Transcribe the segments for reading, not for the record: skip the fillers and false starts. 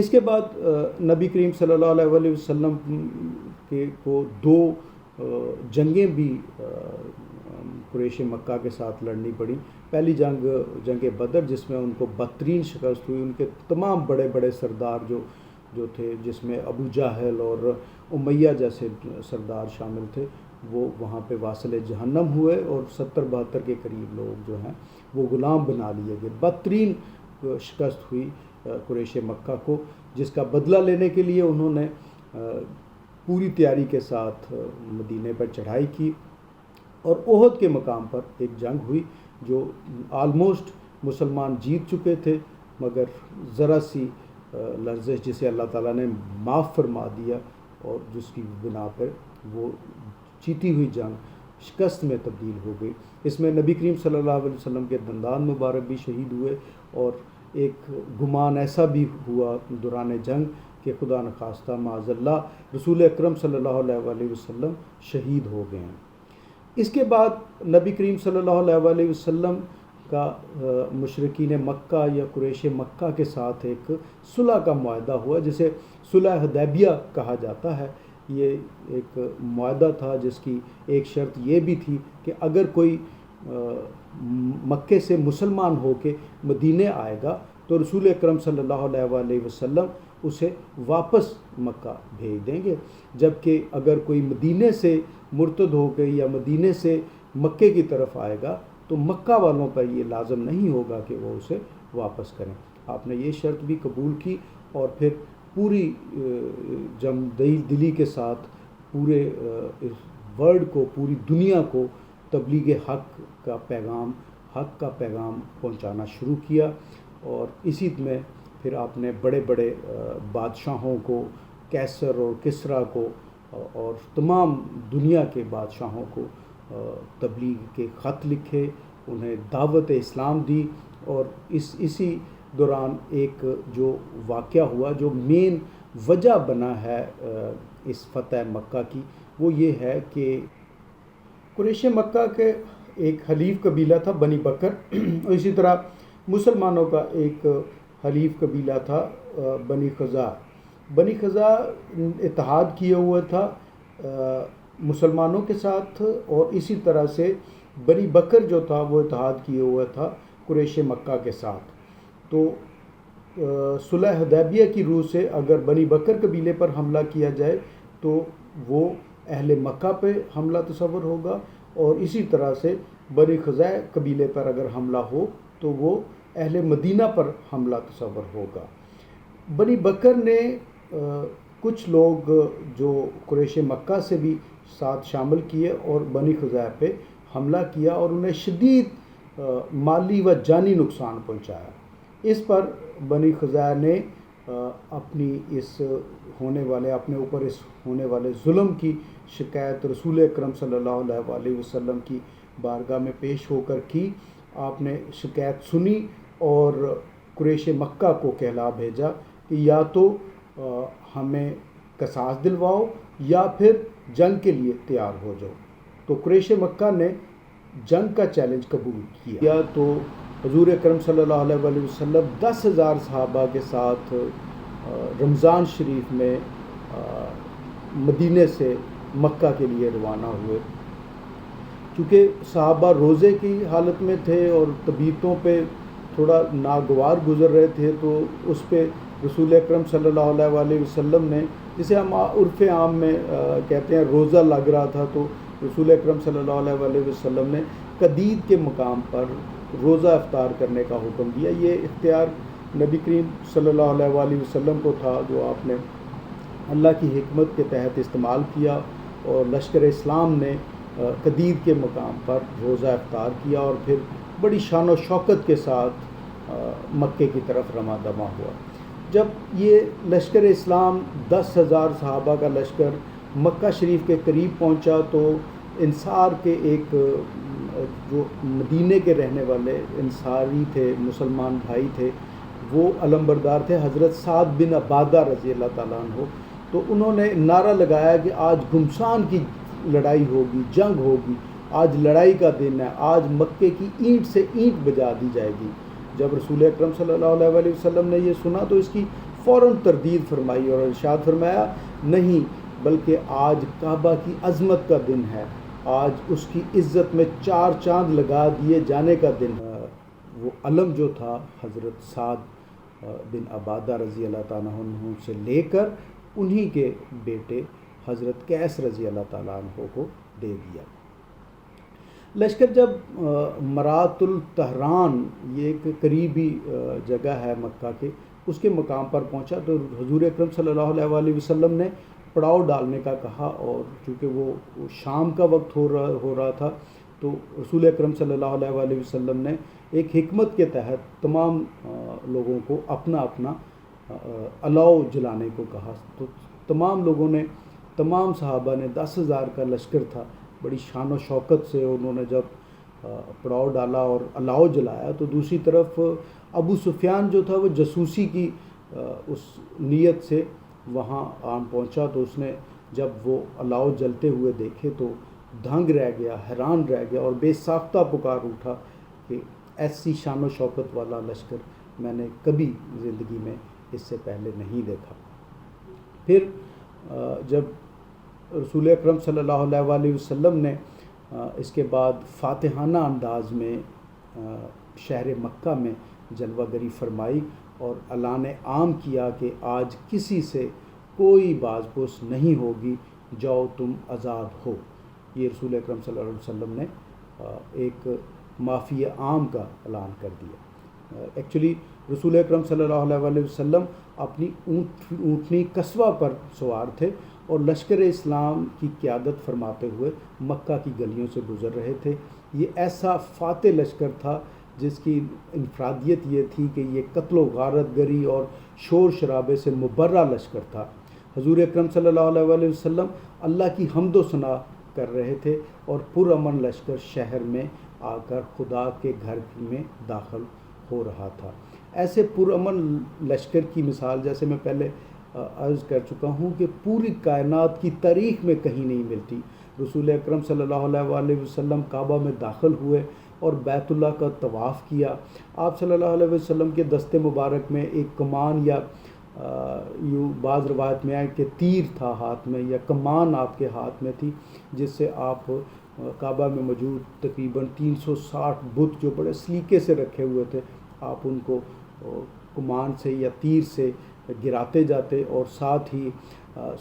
اس کے بعد نبی کریم صلی اللہ علیہ وسلم کو دو جنگیں بھی قریش مکہ کے ساتھ لڑنی پڑی. پہلی جنگ بدر، جس میں ان کو بدترین شکست ہوئی. ان کے تمام بڑے بڑے سردار جو تھے، جس میں ابو جہل اور امیہ جیسے سردار شامل تھے، وہ وہاں پہ واصل جہنم ہوئے اور 70-72 کے قریب لوگ جو ہیں وہ غلام بنا لیے گئے. بدترین شکست ہوئی قریش مکہ کو، جس کا بدلہ لینے کے لیے انہوں نے پوری تیاری کے ساتھ مدینے پر چڑھائی کی. اور احد کے مقام پر ایک جنگ ہوئی جو آلموسٹ مسلمان جیت چکے تھے، مگر ذرا سی لرزش جسے اللہ تعالیٰ نے معاف فرما دیا، اور جس کی بنا پر وہ جیتی ہوئی جنگ شکست میں تبدیل ہو گئی. اس میں نبی کریم صلی اللہ علیہ وسلم کے دندان مبارک بھی شہید ہوئے، اور ایک گمان ایسا بھی ہوا دوران جنگ کہ خدا نخواستہ معاذ اللہ رسول اکرم صلی اللہ علیہ وسلم شہید ہو گئے ہیں. اس کے بعد نبی کریم صلی اللہ علیہ وسلم کا مشرکین مکہ یا قریش مکہ کے ساتھ ایک صلح کا معاہدہ ہوا، جسے صلح حدیبیہ کہا جاتا ہے. یہ ایک معاہدہ تھا جس کی ایک شرط یہ بھی تھی کہ اگر کوئی مکے سے مسلمان ہو کے مدینے آئے گا تو رسول اکرم صلی اللہ علیہ وسلم اسے واپس مکہ بھیج دیں گے، جبکہ اگر کوئی مدینے سے مرتد ہو کے یا مدینے سے مکے کی طرف آئے گا تو مکہ والوں پر یہ لازم نہیں ہوگا کہ وہ اسے واپس کریں. آپ نے یہ شرط بھی قبول کی، اور پھر پوری دلی کے ساتھ پورے ورلڈ کو، پوری دنیا کو تبلیغ حق کا پیغام پہنچانا شروع کیا. اور اسی میں پھر آپ نے بڑے بڑے بادشاہوں کو، کیسر اور کسریٰ کو اور تمام دنیا کے بادشاہوں کو تبلیغ کے خط لکھے، انہیں دعوت اسلام دی. اور اسی دوران ایک جو واقعہ ہوا جو مین وجہ بنا ہے اس فتح مکہ کی، وہ یہ ہے کہ قریش مکہ کے ایک حلیف قبیلہ تھا بنی بکر، اور اسی طرح مسلمانوں کا ایک حلیف قبیلہ تھا بنی خزاع. بنی خزاع اتحاد کیے ہوئے تھا مسلمانوں کے ساتھ، اور اسی طرح سے بنی بکر جو تھا وہ اتحاد کیے ہوئے تھا قریش مکہ کے ساتھ. تو صلح حدیبیہ کی روح سے اگر بنی بکر قبیلے پر حملہ کیا جائے تو وہ اہل مکہ پہ حملہ تصور ہوگا، اور اسی طرح سے بنی خزاع قبیلے پر اگر حملہ ہو تو وہ اہل مدینہ پر حملہ تصور ہوگا. بنی بکر نے کچھ لوگ جو قریش مکہ سے بھی ساتھ شامل کیے اور بنی خزاع پہ حملہ کیا، اور انہیں شدید مالی و جانی نقصان پہنچایا. اس پر بنی خزاع نے اپنے اوپر اس ہونے والے ظلم کی شکایت رسول اکرم صلی اللہ علیہ وسلم کی بارگاہ میں پیش ہو کر کی. آپ نے شکایت سنی اور قریش مکہ کو کہلا بھیجا کہ یا تو ہمیں قصاص دلواؤ یا پھر جنگ کے لیے تیار ہو جاؤ. تو قریش مکہ نے جنگ کا چیلنج قبول کیا. تو حضور اکرم صلی اللہ علیہ وسلم 10,000 صحابہ کے ساتھ رمضان شریف میں مدینے سے مکہ کے لیے روانہ ہوئے. چونکہ صحابہ روزے کی حالت میں تھے اور طبیعتوں پہ تھوڑا ناگوار گزر رہے تھے، تو اس پہ رسول اکرم صلی اللہ علیہ وسلم نے، جسے ہم عرف عام میں کہتے ہیں روزہ لگ رہا تھا، تو رسول اکرم صلی اللہ علیہ وسلم نے قدید کے مقام پر روزہ افطار کرنے کا حکم دیا. یہ اختیار نبی کریم صلی اللہ علیہ وسلم کو تھا، جو آپ نے اللہ کی حکمت کے تحت استعمال کیا، اور لشکر اسلام نے قدید کے مقام پر روزہ افطار کیا، اور پھر بڑی شان و شوکت کے ساتھ مکے کی طرف رواں دواں ہوا. جب یہ لشکر اسلام 10,000 صحابہ کا لشکر مکہ شریف کے قریب پہنچا، تو انصار کے ایک جو مدینے کے رہنے والے انصاری تھے، مسلمان بھائی تھے، وہ علمبردار تھے حضرت سعد بن عبادہ رضی اللہ تعالیٰ عنہ. تو انہوں نے نعرہ لگایا کہ آج گھمسان کی لڑائی ہوگی، جنگ ہوگی، آج لڑائی کا دن ہے، آج مکے کی اینٹ سے اینٹ بجا دی جائے گی. جب رسول اکرم صلی اللہ علیہ وسلم نے یہ سنا تو اس کی فوراً تردید فرمائی اور ارشاد فرمایا نہیں، بلکہ آج کعبہ کی عظمت کا دن ہے، آج اس کی عزت میں 4 چاند لگا دیے جانے کا دن ہے۔ وہ علم جو تھا حضرت سعد بن عبادہ رضی اللہ تعالیٰ عنہ سے لے کر انہی کے بیٹے حضرت قیس رضی اللہ تعالیٰ عنہ کو دے دیا۔ لشکر جب مرات الطہران، یہ ایک قریبی جگہ ہے مکہ کے، اس کے مقام پر پہنچا تو حضور اکرم صلی اللہ علیہ وآلہ وسلم نے پڑاؤ ڈالنے کا کہا، اور چونکہ وہ شام کا وقت ہو رہا تھا تو رسول اکرم صلی اللہ علیہ وآلہ وسلم نے ایک حکمت کے تحت تمام لوگوں کو اپنا اپنا الاؤ جلانے کو کہا۔ تو تمام لوگوں نے، تمام صحابہ نے، 10,000 کا لشکر تھا، بڑی شان و شوکت سے انہوں نے جب پڑاؤ ڈالا اور الاؤ جلایا، تو دوسری طرف ابو سفیان جو تھا وہ جاسوسی کی اس نیت سے وہاں آن پہنچا، تو اس نے جب وہ الاؤ جلتے ہوئے دیکھے تو دھنگ رہ گیا، حیران رہ گیا اور بے ساختہ پکار اٹھا کہ ایسی شان و شوکت والا لشکر میں نے کبھی زندگی میں اس سے پہلے نہیں دیکھا۔ پھر جب رسول اکرم صلی اللہ علیہ وآلہ وسلم نے اس کے بعد فاتحانہ انداز میں شہر مکہ میں جلوہ گری فرمائی اور اعلان عام کیا کہ آج کسی سے کوئی باز پرس نہیں ہوگی، جاؤ تم آزاد ہو، یہ رسول اکرم صلی اللہ علیہ وسلم نے ایک معافی عام کا اعلان کر دیا۔ ایکچولی رسول اکرم صلی اللہ علیہ وآلہ وسلم اپنی اونٹنی قصوہ پر سوار تھے اور لشکر اسلام کی قیادت فرماتے ہوئے مکہ کی گلیوں سے گزر رہے تھے۔ یہ ایسا فاتح لشکر تھا جس کی انفرادیت یہ تھی کہ یہ قتل و غارت گری اور شور شرابے سے مبرہ لشکر تھا۔ حضور اکرم صلی اللہ علیہ وآلہ وسلم اللہ کی حمد و ثنا کر رہے تھے اور پرامن لشکر شہر میں آ کر خدا کے گھر میں داخل ہو رہا تھا۔ ایسے پرامن لشکر کی مثال جیسے میں پہلے عرض کر چکا ہوں کہ پوری کائنات کی تاریخ میں کہیں نہیں ملتی۔ رسول اکرم صلی اللہ علیہ وآلہ وسلم کعبہ میں داخل ہوئے اور بیت اللہ کا طواف کیا۔ آپ صلی اللہ علیہ وسلم کے دست مبارک میں ایک کمان یا یوں بعض روایت میں آئے کہ تیر تھا ہاتھ میں، یا کمان آپ کے ہاتھ میں تھی، جس سے آپ کعبہ میں موجود تقریباً 360 بت جو بڑے سلیقے سے رکھے ہوئے تھے، آپ ان کو کمان سے یا تیر سے گراتے جاتے، اور ساتھ ہی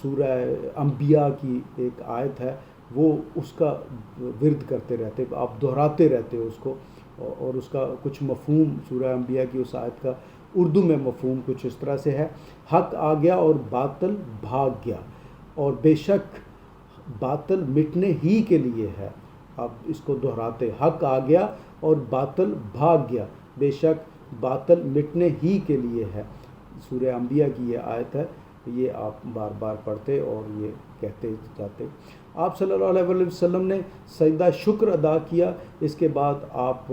سورہ انبیاء کی ایک آیت ہے وہ اس کا ورد کرتے رہتے، آپ دہراتے رہتے اس کو، اور اس کا کچھ مفہوم سورہ انبیاء کی اس آیت کا اردو میں مفہوم کچھ اس طرح سے ہے: حق آ گیا اور باطل بھاگ گیا، اور بے شک باطل مٹنے ہی کے لیے ہے۔ آپ اس کو دہراتے، حق آ گیا اور باطل بھاگ گیا، بے شک باطل مٹنے ہی کے لیے ہے۔ سورہ انبیاء کی یہ آیت ہے، یہ آپ بار بار پڑھتے اور یہ کہتے جاتے۔ آپ صلی اللہ علیہ وآلہ وسلم نے سجدہ شکر ادا کیا۔ اس کے بعد آپ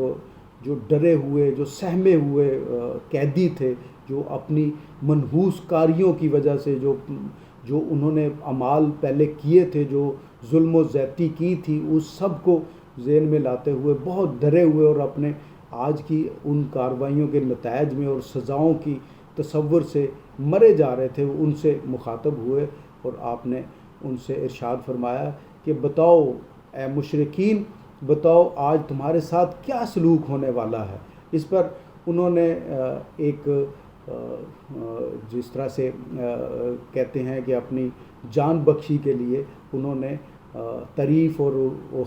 جو ڈرے ہوئے، جو سہمے ہوئے قیدی تھے، جو اپنی منحوس کاریوں کی وجہ سے جو انہوں نے اعمال پہلے کیے تھے، جو ظلم و زیادتی کی تھی، اس سب کو ذہن میں لاتے ہوئے بہت ڈرے ہوئے اور اپنے آج کی ان کارروائیوں کے نتائج میں اور سزاؤں کی تصور سے مرے جا رہے تھے، ان سے مخاطب ہوئے اور آپ نے ان سے ارشاد فرمایا کہ بتاؤ اے مشرکین، بتاؤ آج تمہارے ساتھ کیا سلوک ہونے والا ہے۔ اس پر انہوں نے ایک جس طرح سے کہتے ہیں کہ اپنی جان بخشی کے لیے انہوں نے تعریف اور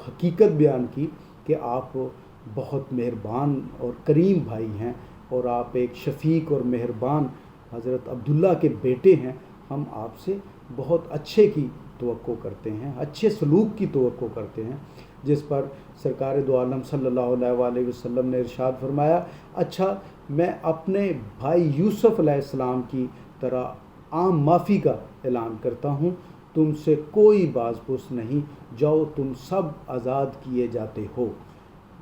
حقیقت بیان کی کہ آپ بہت مہربان اور کریم بھائی ہیں، اور آپ ایک شفیق اور مہربان حضرت عبداللہ کے بیٹے ہیں، ہم آپ سے بہت اچھے کی توقع کرتے ہیں، اچھے سلوک کی توقع کرتے ہیں۔ جس پر سرکار دو عالم صلی اللہ علیہ وآلہ وسلم نے ارشاد فرمایا، اچھا میں اپنے بھائی یوسف علیہ السلام کی طرح عام معافی کا اعلان کرتا ہوں، تم سے کوئی باز پرس نہیں، جاؤ تم سب آزاد کیے جاتے ہو۔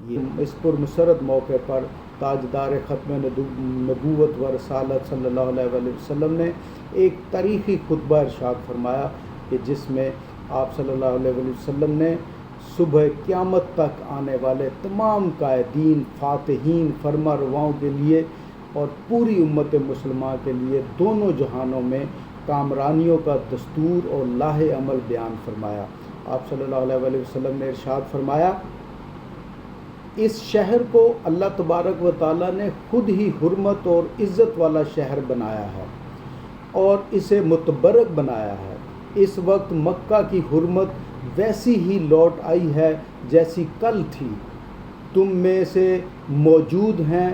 یہ اس پر مسرت موقع پر تاجدار ختم نبوت و رسالت صلی اللہ علیہ وآلہ وسلم نے ایک تاریخی خطبہ ارشاد فرمایا کہ جس میں آپ صلی اللہ علیہ وآلہ وسلم نے صبح قیامت تک آنے والے تمام قائدین، فاتحین، فرما رواؤں کے لیے اور پوری امت مسلمہ کے لیے دونوں جہانوں میں کامرانیوں کا دستور اور لاہ عمل بیان فرمایا۔ آپ صلی اللہ علیہ وآلہ وسلم نے ارشاد فرمایا، اس شہر کو اللہ تبارک و تعالیٰ نے خود ہی حرمت اور عزت والا شہر بنایا ہے اور اسے متبرک بنایا ہے۔ اس وقت مکہ کی حرمت ویسی ہی لوٹ آئی ہے جیسی کل تھی۔ تم میں سے موجود ہیں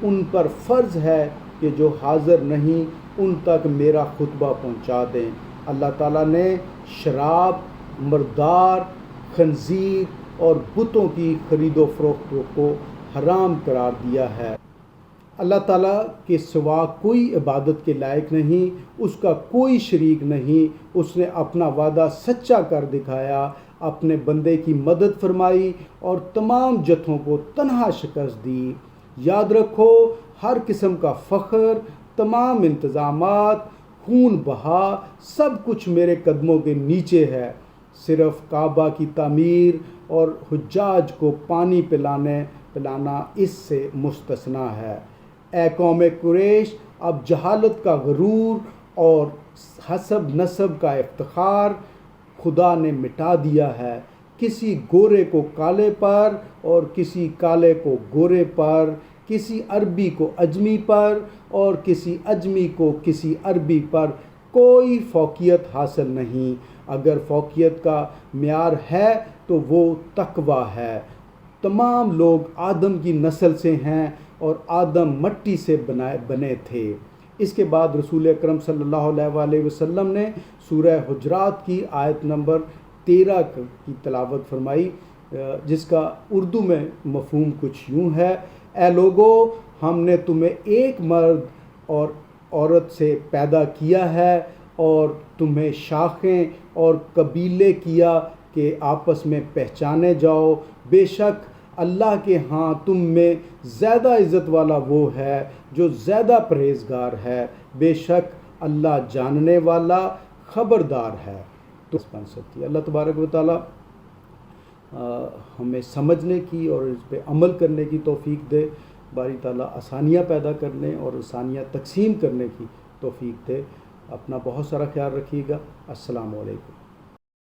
ان پر فرض ہے کہ جو حاضر نہیں ان تک میرا خطبہ پہنچا دیں۔ اللہ تعالیٰ نے شراب، مردار، خنزیر اور بتوں کی خرید و فروخت کو حرام قرار دیا ہے۔ اللہ تعالیٰ کے سوا کوئی عبادت کے لائق نہیں، اس کا کوئی شریک نہیں۔ اس نے اپنا وعدہ سچا کر دکھایا، اپنے بندے کی مدد فرمائی اور تمام جتھوں کو تنہا شکست دی۔ یاد رکھو، ہر قسم کا فخر، تمام انتظامات، خون بہا، سب کچھ میرے قدموں کے نیچے ہے۔ صرف کعبہ کی تعمیر اور حجاج کو پانی پلانا اس سے مستثنیٰ ہے۔ اے قوم قریش، اب جہالت کا غرور اور حسب نسب کا افتخار خدا نے مٹا دیا ہے۔ کسی گورے کو کالے پر اور کسی کالے کو گورے پر، کسی عربی کو اجمی پر اور کسی اجمی کو کسی عربی پر کوئی فوقیت حاصل نہیں۔ اگر فوقیت کا معیار ہے تو وہ تقویٰ ہے۔ تمام لوگ آدم کی نسل سے ہیں اور آدم مٹی سے بنے تھے۔ اس کے بعد رسول اکرم صلی اللہ علیہ وآلہ وسلم نے سورہ حجرات کی آیت نمبر 13 کی تلاوت فرمائی، جس کا اردو میں مفہوم کچھ یوں ہے: اے لوگو، ہم نے تمہیں ایک مرد اور عورت سے پیدا کیا ہے اور تمہیں شاخیں اور قبیلے کیا کہ آپس میں پہچانے جاؤ۔ بے شک اللہ کے ہاں تم میں زیادہ عزت والا وہ ہے جو زیادہ پرہیزگار ہے۔ بے شک اللہ جاننے والا خبردار ہے۔ تو بن سکتی ہے۔ اللہ تبارک و تعالیٰ ہمیں سمجھنے کی اور اس پہ عمل کرنے کی توفیق دے۔ باری تعالیٰ آسانیاں پیدا کرنے اور آسانیاں تقسیم کرنے کی توفیق دے۔ اپنا بہت سارا خیال رکھیے گا۔ السلام علیکم۔